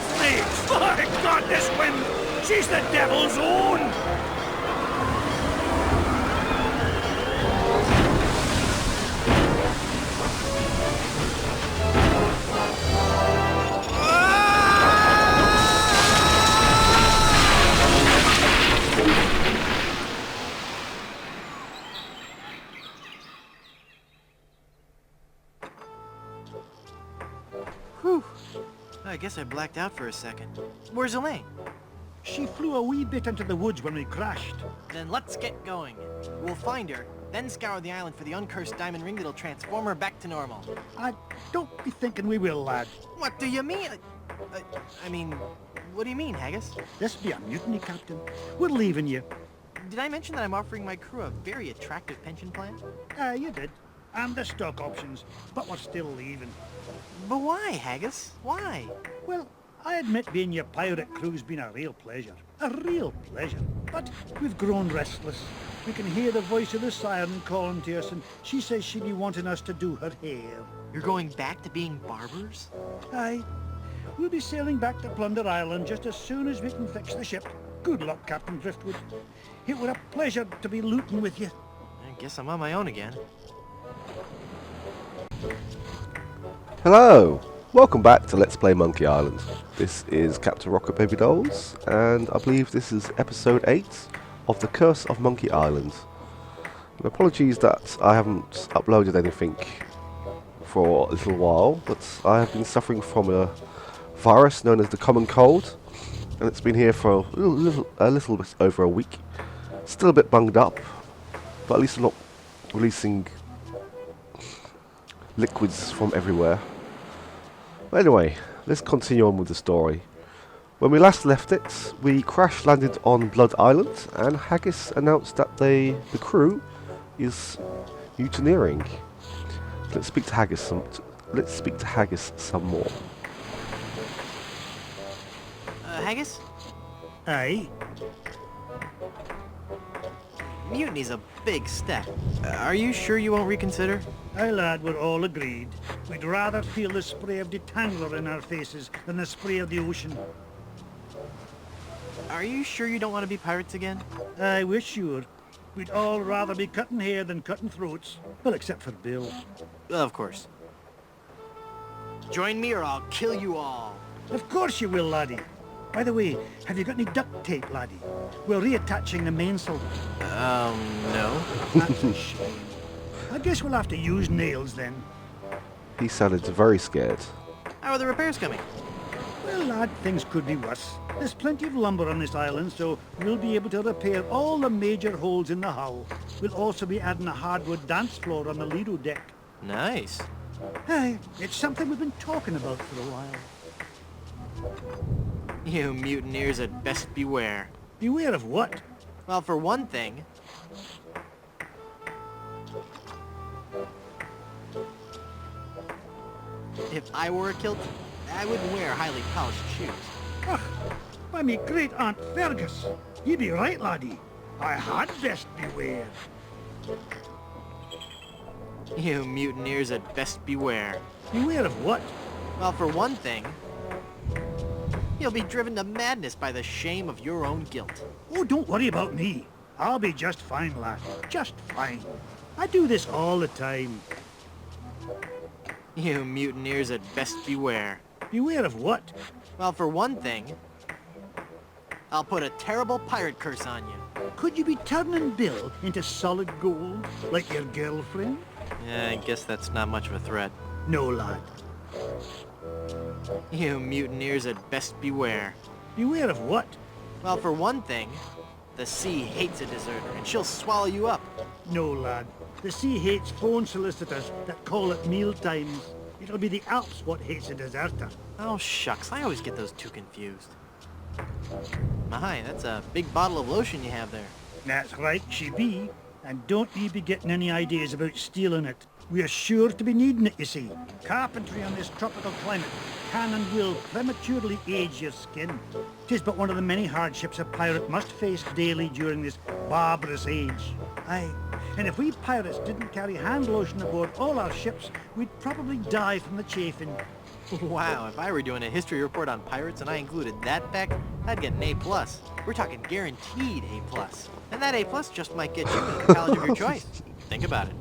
off me! My God, this wind! She's the devil's own! Whew. I guess I blacked out for a second. Where's Elaine? She flew a wee bit into the woods when we crashed. Then let's get going. We'll find her, then scour the island for the uncursed diamond ring that'll transform her back to normal. I don't be thinking we will, lad. What do you mean? I mean, what do you mean, Haggis? This be a mutiny, Captain. We're leaving you. Did I mention that I'm offering my crew a very attractive pension plan? You did. And the stock options. But we're still leaving. But why, Haggis? Why? Well, I admit being your pirate crew's been a real pleasure. A real pleasure. But we've grown restless. We can hear the voice of the siren calling to us, and she says she'd be wanting us to do her hair. You're going back to being barbers? Aye. We'll be sailing back to Plunder Island just as soon as we can fix the ship. Good luck, Captain Driftwood. It were a pleasure to be looting with you. I guess I'm on my own again. Hello! Welcome back to Let's Play Monkey Island. This is Captain Rocket Baby Dolls, and I believe this is episode 8 of The Curse of Monkey Island. And apologies that I haven't uploaded anything for a little while, but I have been suffering from a virus known as the common cold, and it's been here for a little bit over a week. Still a bit bunged up, but at least I'm not releasing liquids from everywhere. But anyway, let's continue on with the story. When we last left it, we crash landed on Blood Island, and Haggis announced that the crew is mutineering. Let's speak to Haggis some more. Haggis? Aye. Mutiny's a big step. Are you sure you won't reconsider? Aye, lad, we're all agreed. We'd rather feel the spray of detangler in our faces than the spray of the ocean. Are you sure you don't want to be pirates again? Aye, we're sure. We'd all rather be cutting hair than cutting throats. Well, except for Bill. Of course. Join me or I'll kill you all. Of course you will, laddie. By the way, have you got any duct tape, laddie? We're reattaching the mainsail. No. That's a shame. I guess we'll have to use nails then. He sounded very scared. How are the repairs coming? Well, lad, things could be worse. There's plenty of lumber on this island, so we'll be able to repair all the major holes in the hull. We'll also be adding a hardwood dance floor on the Lido deck. Nice. Aye, it's something we've been talking about for a while. You mutineers had best beware. Beware of what? Well, for one thing... if I wore a kilt, I wouldn't wear highly polished shoes. Ugh, by me great Aunt Fergus. You be right, laddie. I had best beware. You mutineers had best beware. Beware of what? Well, for one thing... you'll be driven to madness by the shame of your own guilt. Oh, don't worry about me. I'll be just fine, lad. Just fine. I do this all the time. You mutineers had best beware. Beware of what? Well, for one thing, I'll put a terrible pirate curse on you. Could you be turning Bill into solid gold, like your girlfriend? Yeah, I guess that's not much of a threat. No, lad. You mutineers had best beware. Beware of what? Well, for one thing, the sea hates a deserter, and she'll swallow you up. No, lad. The sea hates phone solicitors that call at meal times. It'll be the Alps what hates a deserter. Oh, shucks, I always get those two confused. My, that's a big bottle of lotion you have there. That's right, she be. And don't you be getting any ideas about stealing it. We're sure to be needing it, you see. Carpentry on this tropical climate can and will prematurely age your skin. 'Tis but one of the many hardships a pirate must face daily during this barbarous age. Aye, and if we pirates didn't carry hand lotion aboard all our ships, we'd probably die from the chafing. Wow, if I were doing a history report on pirates and I included that fact, I'd get an A+. We're talking guaranteed A+. And that A+ just might get you into the college of your choice. Think about it.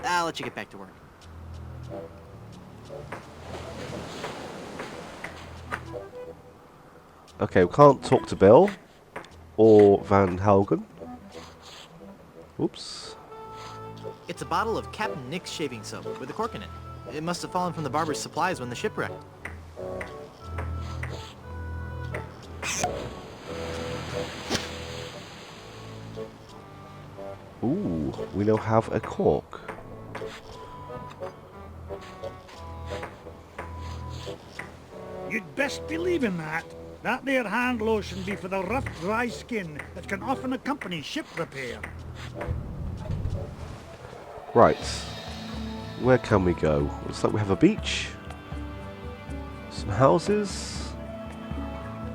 I'll let you get back to work. Okay, we can't talk to Bill or Van Helgen. Oops. It's a bottle of Captain Nick's shaving soap with a cork in it. It must have fallen from the barber's supplies when the ship wrecked. Ooh, we now have a cork. You'd best believe in that. That there hand lotion be for the rough, dry skin that can often accompany ship repair. Right. Where can we go? Looks like we have a beach. Some houses.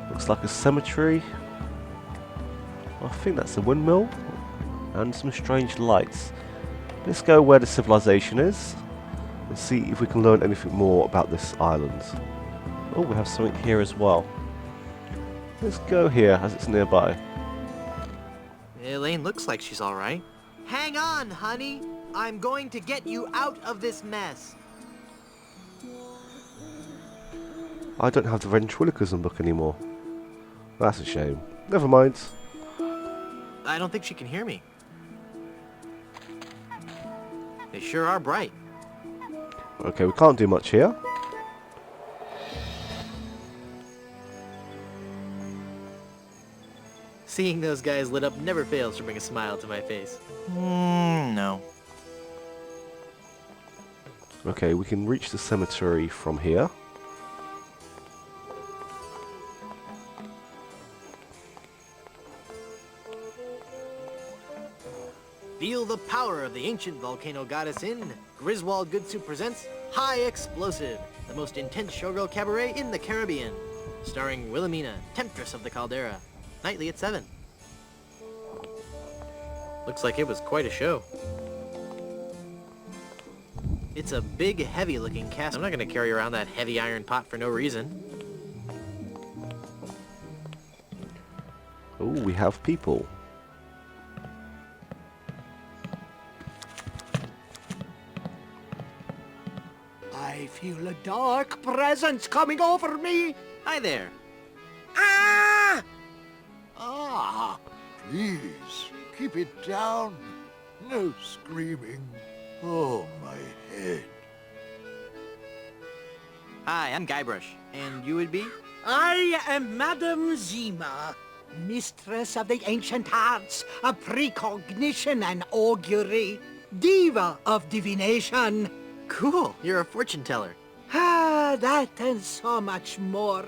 Looks like a cemetery. I think that's a windmill. And some strange lights. Let's go where the civilization is. And see if we can learn anything more about this island. Oh, we have something here as well. Let's go here as it's nearby. Elaine looks like she's alright. Hang on, honey! I'm going to get you out of this mess. I don't have the ventriloquism book anymore. That's a shame. Never mind. I don't think she can hear me. They sure are bright. Okay, we can't do much here. Seeing those guys lit up never fails to bring a smile to my face. No. Okay, we can reach the cemetery from here. Feel the power of the ancient volcano goddess in Griswold Goodsuit presents High Explosive, the most intense showgirl cabaret in the Caribbean. Starring Wilhelmina, Temptress of the Caldera. Nightly at 7. Looks like it was quite a show. It's a big, heavy-looking cast. I'm not going to carry around that heavy iron pot for no reason. Oh, we have people. I feel a dark presence coming over me. Hi there. Ah! Ah, please, keep it down. No screaming. Oh, my head. Hi, I'm Guybrush. And you would be? I am Madame Zema, mistress of the ancient arts of precognition and augury, diva of divination. Cool. You're a fortune teller. Ah, that and so much more.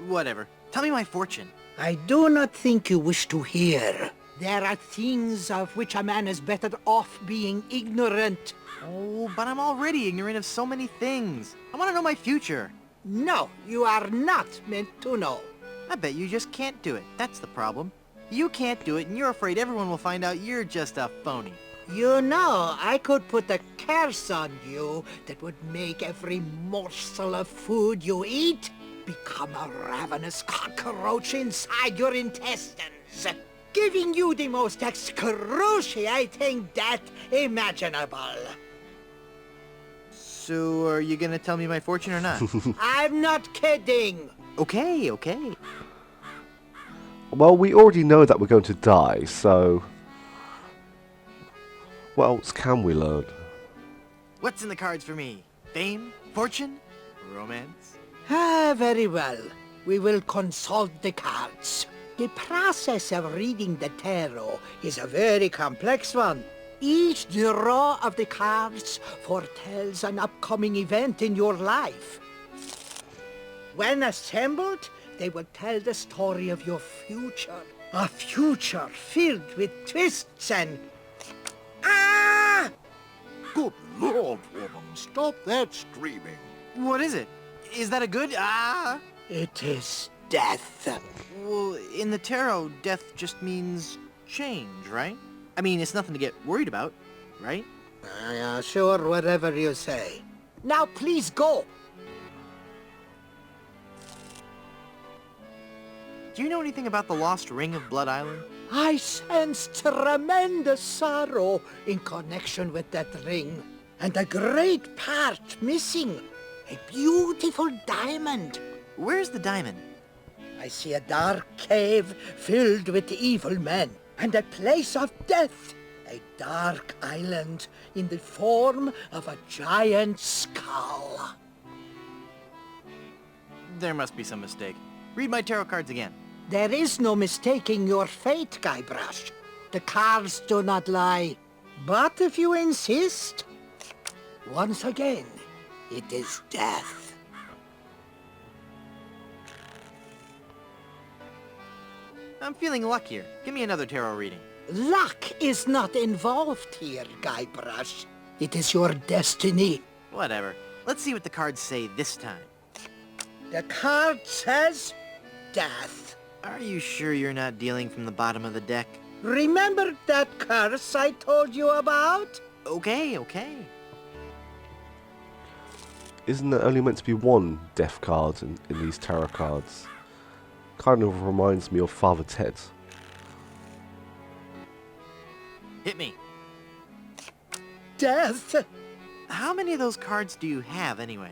Whatever. Tell me my fortune. I do not think you wish to hear. There are things of which a man is better off being ignorant. Oh, but I'm already ignorant of so many things. I want to know my future. No, you are not meant to know. I bet you just can't do it. That's the problem. You can't do it, and you're afraid everyone will find out you're just a phony. You know, I could put a curse on you that would make every morsel of food you eat become a ravenous cockroach inside your intestines, giving you the most excruciating death imaginable. So, are you gonna tell me my fortune or not? I'm not kidding. Okay, okay. Well, we already know that we're going to die, so what else can we learn? What's in the cards for me? Fame? Fortune? Romance? Ah, very well. We will consult the cards. The process of reading the tarot is a very complex one. Each draw of the cards foretells an upcoming event in your life. When assembled, they will tell the story of your future. A future filled with twists and... Ah! Good Lord, woman, stop that screaming. What is it? Is that a good... Ah? It is death. Well, in the tarot, death just means change, right? I mean, it's nothing to get worried about, right? Sure, whatever you say. Now please go. Do you know anything about the lost ring of Blood Island? I sense tremendous sorrow in connection with that ring, and a great part missing. A beautiful diamond. Where's the diamond? I see a dark cave filled with evil men, and a place of death. A dark island in the form of a giant skull. There must be some mistake. Read my tarot cards again. There is no mistaking your fate, Guybrush. The cards do not lie. But if you insist, once again, it is death. I'm feeling luckier. Give me another tarot reading. Luck is not involved here, Guybrush. It is your destiny. Whatever. Let's see what the cards say this time. The card says death. Are you sure you're not dealing from the bottom of the deck? Remember that curse I told you about? Okay, okay. Isn't there only meant to be one death card in these tarot cards? Kind of reminds me of Father Ted. Hit me. Death? How many of those cards do you have, anyway?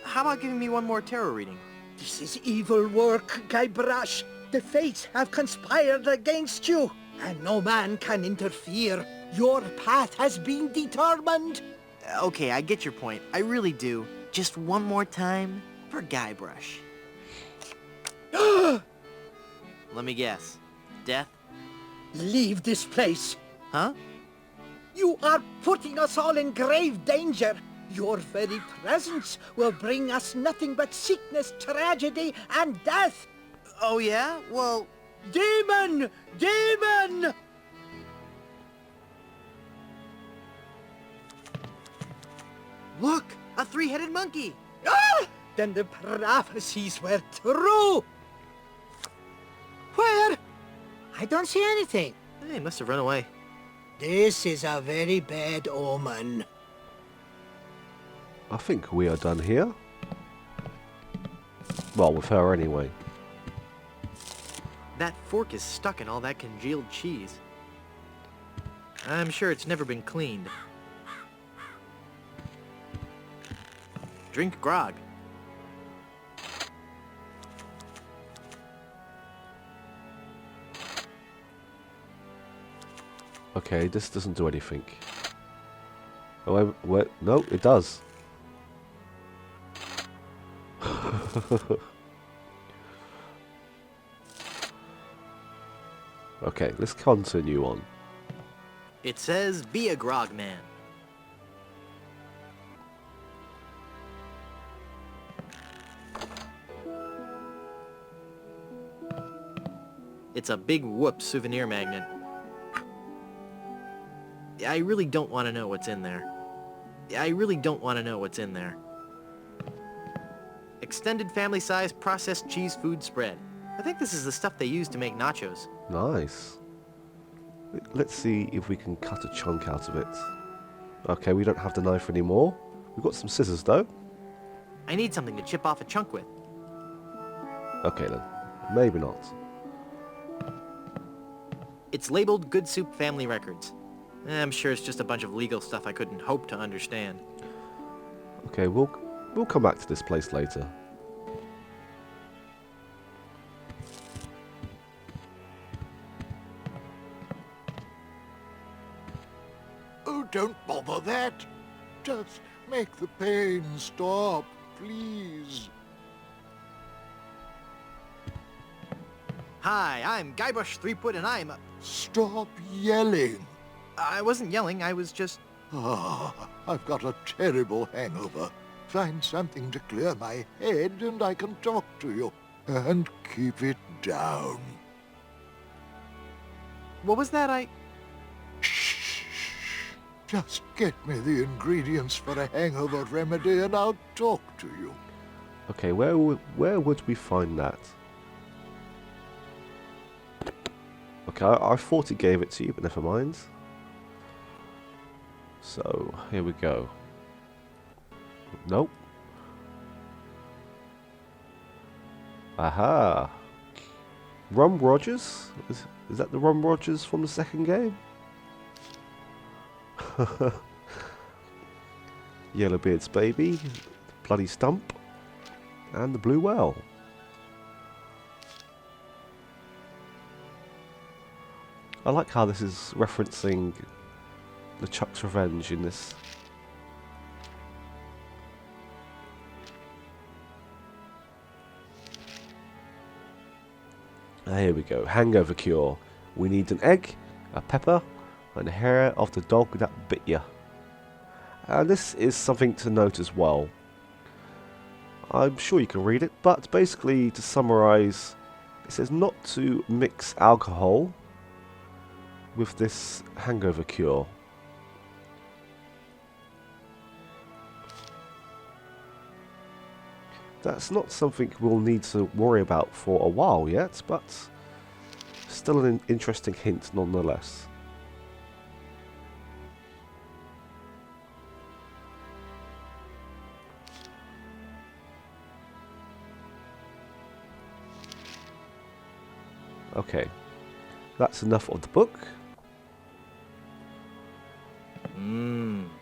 How about giving me one more tarot reading? This is evil work, Guybrush. The fates have conspired against you, and no man can interfere. Your path has been determined. Okay, I get your point. I really do. Just one more time for Guybrush. Let me guess. Death? Leave this place. Huh? You are putting us all in grave danger. Your very presence will bring us nothing but sickness, tragedy, and death. Oh yeah? Well... Demon! Demon! Look! A three-headed monkey! Ah! Then the prophecies were true. Where? I don't see anything. Hey, must have run away. This is a very bad omen. I think we are done here. Well, with her anyway. That fork is stuck in all that congealed cheese. I'm sure it's never been cleaned. Drink grog. Okay, this doesn't do anything. Oh, wait, no, it does. Okay, let's continue on. It says, be a grog man. It's a big whoop souvenir magnet. I really don't want to know what's in there. I really don't want to know what's in there. Extended family-size processed cheese food spread. I think this is the stuff they use to make nachos. Nice. Let's see if we can cut a chunk out of it. Okay, we don't have the knife anymore. We've got some scissors though. I need something to chip off a chunk with. Okay then, maybe not. It's labeled Good Soup Family Records. I'm sure it's just a bunch of legal stuff I couldn't hope to understand. Okay, we'll come back to this place later. Oh, don't bother that. Just make the pain stop, please. Hi, I'm Guybrush Threepwood and I'm... Stop yelling. I wasn't yelling, I was just... Ah, I've got a terrible hangover. Find something to clear my head and I can talk to you. And keep it down. What was that? Shh. Just get me the ingredients for a hangover remedy and I'll talk to you. Okay, where would we find that? Okay, I thought it gave it to you, but never mind. So, here we go. Nope. Aha! Rum Rogers? Is that the Rum Rogers from the second game? Yellowbeard's baby, Bloody Stump, and the Blue Whale. I like how this is referencing the Chuck's Revenge in this. Here we go. Hangover cure. We need an egg, a pepper, and the hair of the dog that bit ya. And this is something to note as well. I'm sure you can read it, but basically, to summarise, it says not to mix alcohol with this hangover cure. That's not something we'll need to worry about for a while yet, but still an interesting hint nonetheless. Okay, that's enough of the book.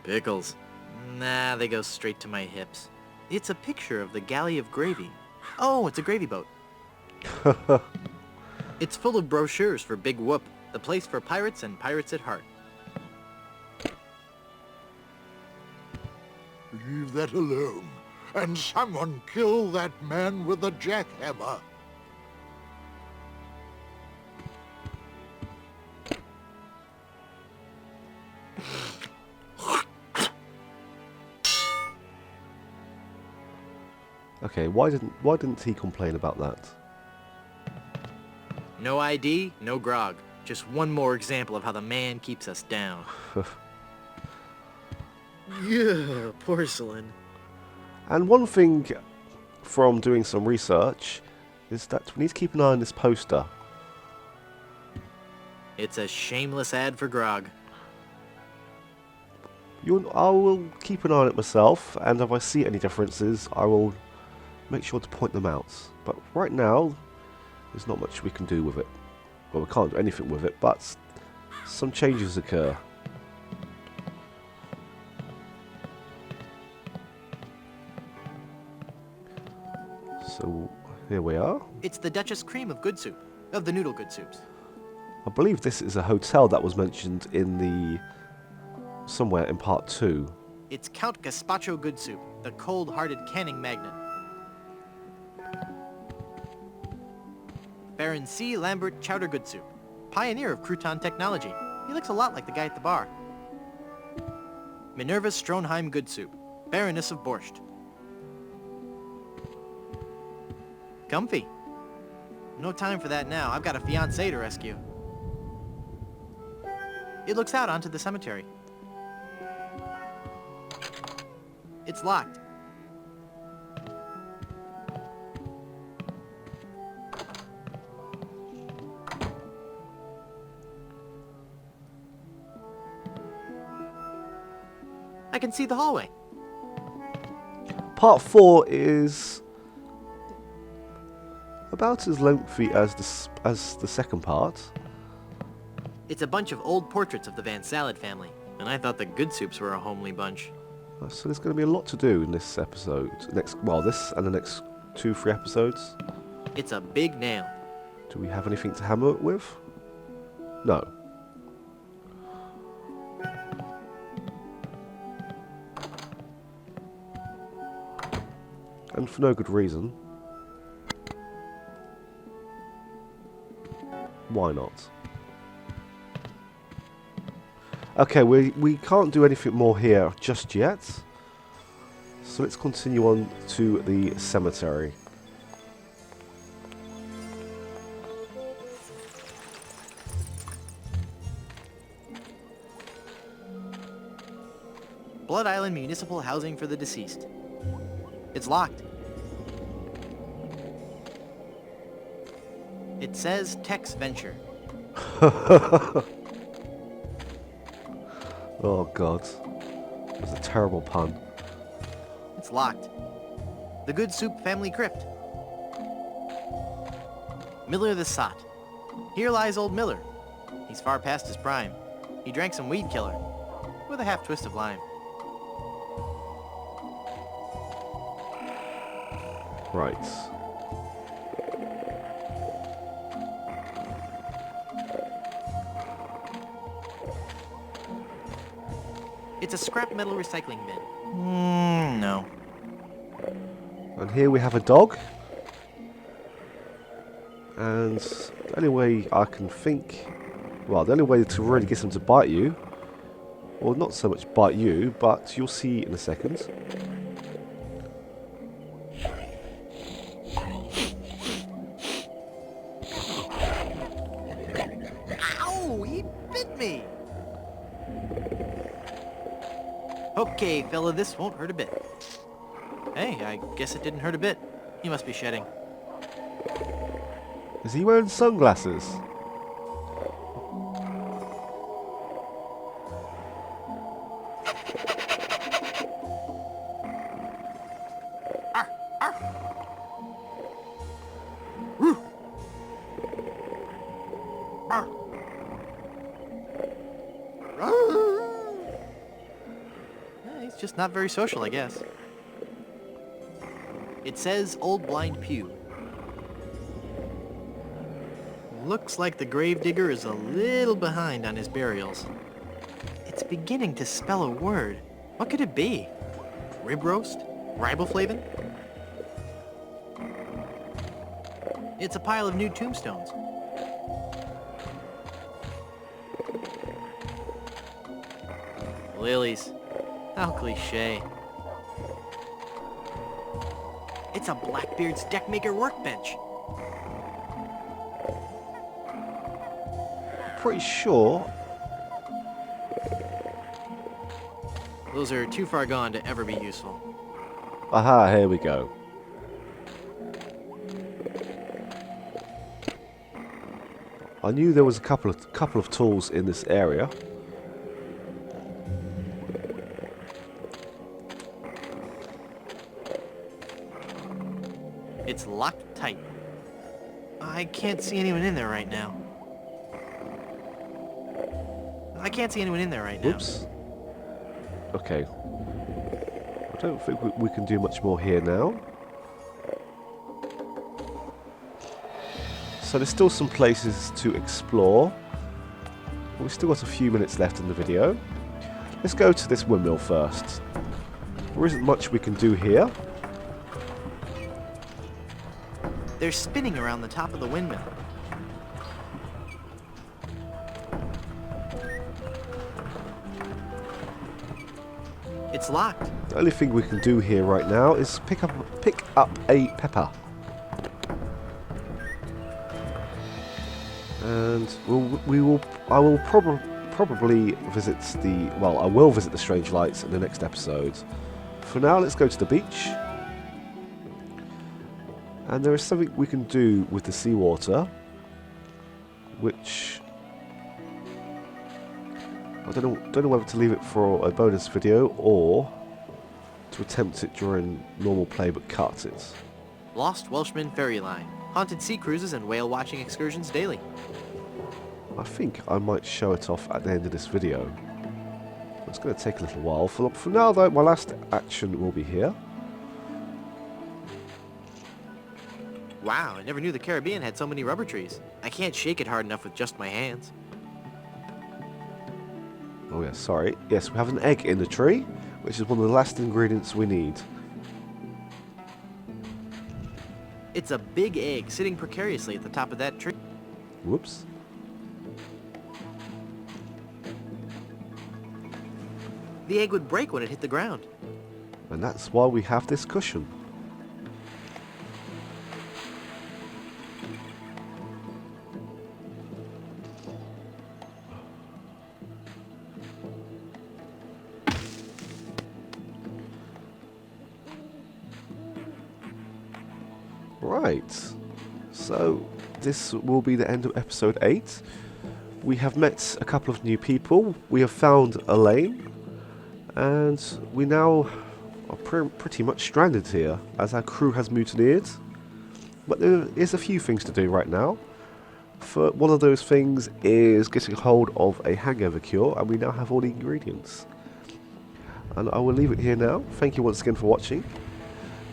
Pickles. Nah, they go straight to my hips. It's a picture of the galley of gravy. Oh, it's a gravy boat. It's full of brochures for Big Whoop, the place for pirates and pirates at heart. Leave that alone, and someone kill that man with the jackhammer. Okay, why didn't he complain about that? No ID, no grog. Just one more example of how the man keeps us down. Yeah, porcelain. And one thing from doing some research is that we need to keep an eye on this poster. It's a shameless ad for grog. I will keep an eye on it myself, and if I see any differences, I will make sure to point them out. But right now, there's not much we can do with it. Well, we can't do anything with it, but some changes occur. So, here we are. It's the Duchess Cream of good soup, of the noodle good soups. I believe this is a hotel that was mentioned in the... somewhere in part 2. It's Count Gazpacho good soup, the cold-hearted canning magnate. Baron C. Lambert Chowder good soup, pioneer of crouton technology. He looks a lot like the guy at the bar. Minerva Stronheim good soup, Baroness of Borscht. Comfy. No time for that now. I've got a fiancé to rescue. It looks out onto the cemetery. It's locked. I can see the hallway. Part 4 is about as lengthy as the second part. It's a bunch of old portraits of the Van Salad family, and I thought the good soups were a homely bunch. So there's going to be a lot to do in this episode. This and the next 2-3 episodes. It's a big nail. Do we have anything to hammer it with? No. And for no good reason. Why not? Okay, we can't do anything more here just yet. So let's continue on to the cemetery. Blood Island Municipal Housing for the Deceased. It's locked. It says Tex Venture. Oh God. It's a terrible pun. It's locked. The Good Soup family crypt. Miller the Sot. Here lies old Miller. He's far past his prime. He drank some weed killer with a half twist of lime. Right. It's a scrap metal recycling bin. No. And here we have a dog. And the only way I can think... Well, the only way to really get him to bite you... Well, not so much bite you, but you'll see in a second. Ow! He bit me! Okay, fella, this won't hurt a bit. Hey, I guess it didn't hurt a bit. He must be shedding. Is he wearing sunglasses? Yeah, he's just not very social, I guess. It says Old Blind Pew. Looks like the gravedigger is a little behind on his burials. It's beginning to spell a word. What could it be? Rib roast? Riboflavin? It's a pile of new tombstones. Lilies. How cliche. It's a Blackbeard's Deckmaker workbench. Pretty sure. Those are too far gone to ever be useful. Aha, here we go. I knew there was a couple of tools in this area. It's locked tight. I can't see anyone in there right now. Oops. Okay. I don't think we can do much more here now. So there's still some places to explore. We've still got a few minutes left in the video. Let's go to this windmill first. There isn't much we can do here. They're spinning around the top of the windmill. It's locked. The only thing we can do here right now is pick up a pepper. And I will probably visit I will visit the Strange Lights in the next episode. For now, let's go to the beach. And there is something we can do with the seawater, which I don't know whether to leave it for a bonus video or to attempt it during normal play but cut it. Lost Welshman Ferry Line. Haunted sea cruises and whale watching excursions daily. I think I might show it off at the end of this video. It's going to take a little while. For now though, my last action will be here. Wow, I never knew the Caribbean had so many rubber trees. I can't shake it hard enough with just my hands. Oh yeah, sorry. Yes, we have an egg in the tree, which is one of the last ingredients we need. It's a big egg sitting precariously at the top of that tree. Whoops. The egg would break when it hit the ground. And that's why we have this cushion. Right, so this will be the end of episode 8. We have met a couple of new people. We have found Elaine, And we now are pretty much stranded here, as our crew has mutineered. But there is a few things to do right now. One of those things is getting hold of a hangover cure, and we now have all the ingredients. And I will leave it here now. Thank you once again for watching.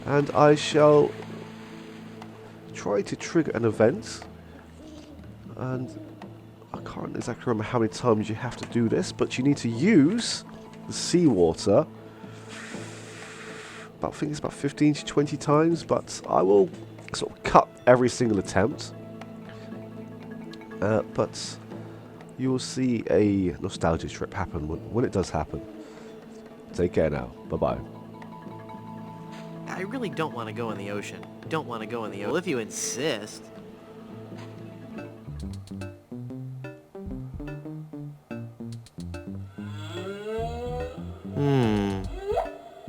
And I shall try to trigger an event. And I can't exactly remember how many times you have to do this, but you need to use the seawater. I think it's about 15 to 20 times, but I will sort of cut every single attempt. But you will see a nostalgia trip happen when it does happen. Take care now. Bye-bye. I really don't want to go in the ocean. Don't want to go in the ocean. Well, if you insist.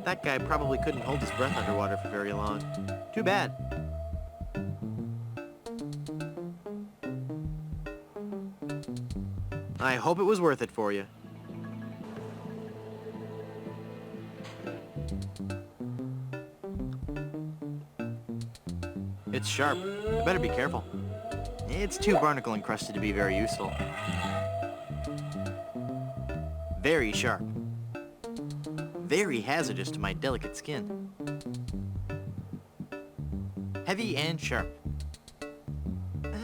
That guy probably couldn't hold his breath underwater for very long. Too bad. I hope it was worth it for you. It's sharp. I better be careful. It's too barnacle encrusted to be very useful. Very sharp. Very hazardous to my delicate skin. Heavy and sharp.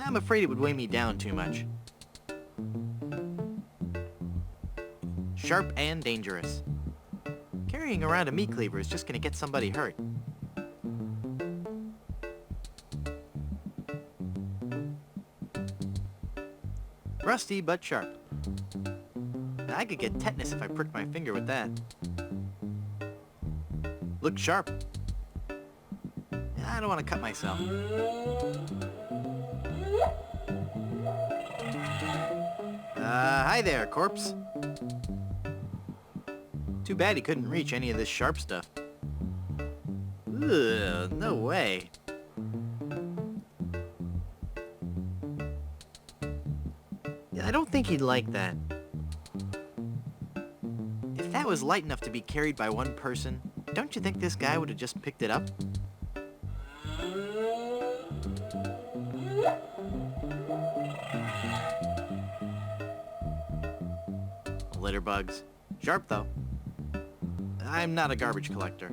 I'm afraid it would weigh me down too much. Sharp and dangerous. Carrying around a meat cleaver is just gonna get somebody hurt. Rusty but sharp. I could get tetanus if I pricked my finger with that. Looks sharp. I don't want to cut myself. Hi there, corpse. Too bad he couldn't reach any of this sharp stuff. Ugh, no way. I don't think he'd like that. If that was light enough to be carried by one person, don't you think this guy would have just picked it up? Litter bugs. Sharp though. I'm not a garbage collector.